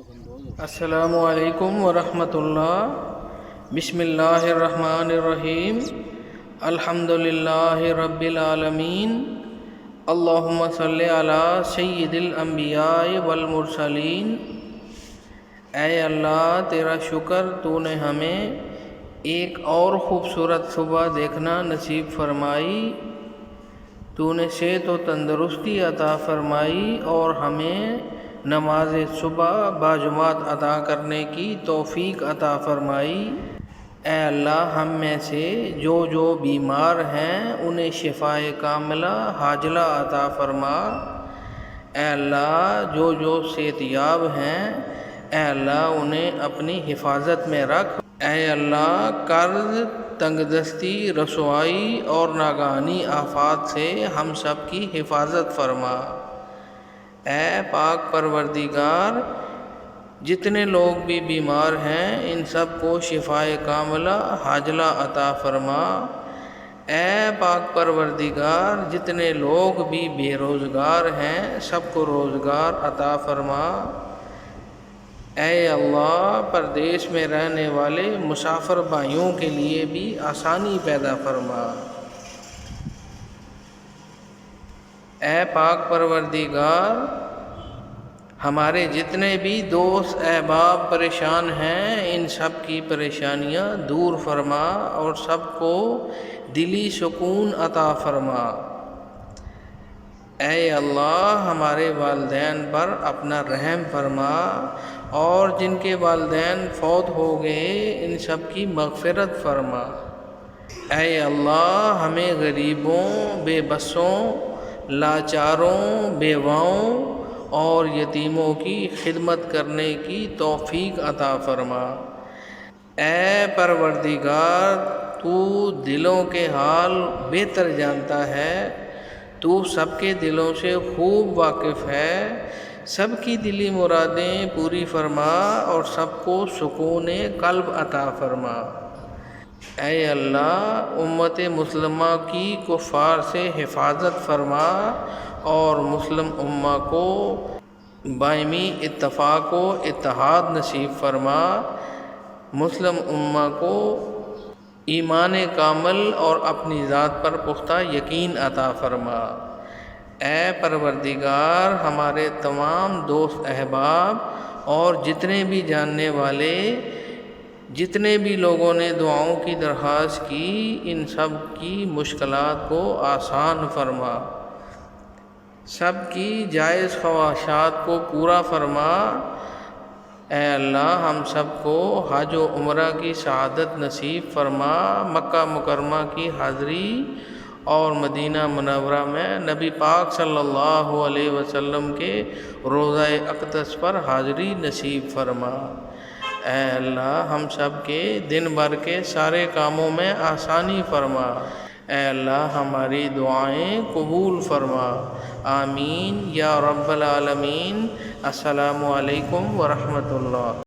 السلام علیکم ورحمۃ اللہ۔ بسم اللہ الرحمن الرحیم۔ الحمد للہ رب العالمین۔ اللہم صلی علی سید الانبیاء والمرسلین۔ اے اللہ تیرا شکر، تو نے ہمیں ایک اور خوبصورت صبح دیکھنا نصیب فرمائی، تو نے صحت و تندرستی عطا فرمائی اور ہمیں نماز صبح باجماعت ادا کرنے کی توفیق عطا فرمائی۔ اے اللہ، ہم میں سے جو بیمار ہیں انہیں شفائے کاملہ عاجلہ عطا فرما۔ اے اللہ، جو صحت یاب ہیں، اے اللہ انہیں اپنی حفاظت میں رکھ۔ اے اللہ، قرض، تنگ دستی، رسوائی اور ناگہانی آفات سے ہم سب کی حفاظت فرما۔ اے پاک پروردگار، جتنے لوگ بھی بیمار ہیں ان سب کو شفائے کاملہ عاجلہ عطا فرما۔ اے پاک پروردگار، جتنے لوگ بھی بے روزگار ہیں سب کو روزگار عطا فرما۔ اے اللہ، پردیس میں رہنے والے مسافر بھائیوں کے لیے بھی آسانی پیدا فرما۔ اے پاک پروردگار، ہمارے جتنے بھی دوست احباب پریشان ہیں ان سب کی پریشانیاں دور فرما اور سب کو دلی سکون عطا فرما۔ اے اللہ، ہمارے والدین پر اپنا رحم فرما اور جن کے والدین فوت ہو گئے ان سب کی مغفرت فرما۔ اے اللہ، ہمیں غریبوں، بے بسوں، لاچاروں، بیواؤں اور یتیموں کی خدمت کرنے کی توفیق عطا فرما۔ اے پروردگار، تو دلوں کے حال بہتر جانتا ہے، تو سب کے دلوں سے خوب واقف ہے۔ سب کی دلی مرادیں پوری فرما اور سب کو سکون قلب عطا فرما۔ اے اللہ، امت مسلمہ کی کفار سے حفاظت فرما اور مسلم امہ کو باہمی اتفاق و اتحاد نصیب فرما۔ مسلم امہ کو ایمان کامل اور اپنی ذات پر پختہ یقین عطا فرما۔ اے پروردگار، ہمارے تمام دوست احباب اور جتنے بھی جاننے والے، جتنے بھی لوگوں نے دعاؤں کی درخواست کی ان سب کی مشکلات کو آسان فرما، سب کی جائز خواہشات کو پورا فرما۔ اے اللہ، ہم سب کو حج و عمرہ کی سعادت نصیب فرما۔ مکہ مکرمہ کی حاضری اور مدینہ منورہ میں نبی پاک صلی اللہ علیہ وسلم کے روضہ اقدس پر حاضری نصیب فرما۔ اے اللہ، ہم سب کے دن بھر کے سارے کاموں میں آسانی فرما۔ اے اللہ، ہماری دعائیں قبول فرما۔ آمین یا رب العالمین۔ السلام علیکم ورحمۃ اللہ۔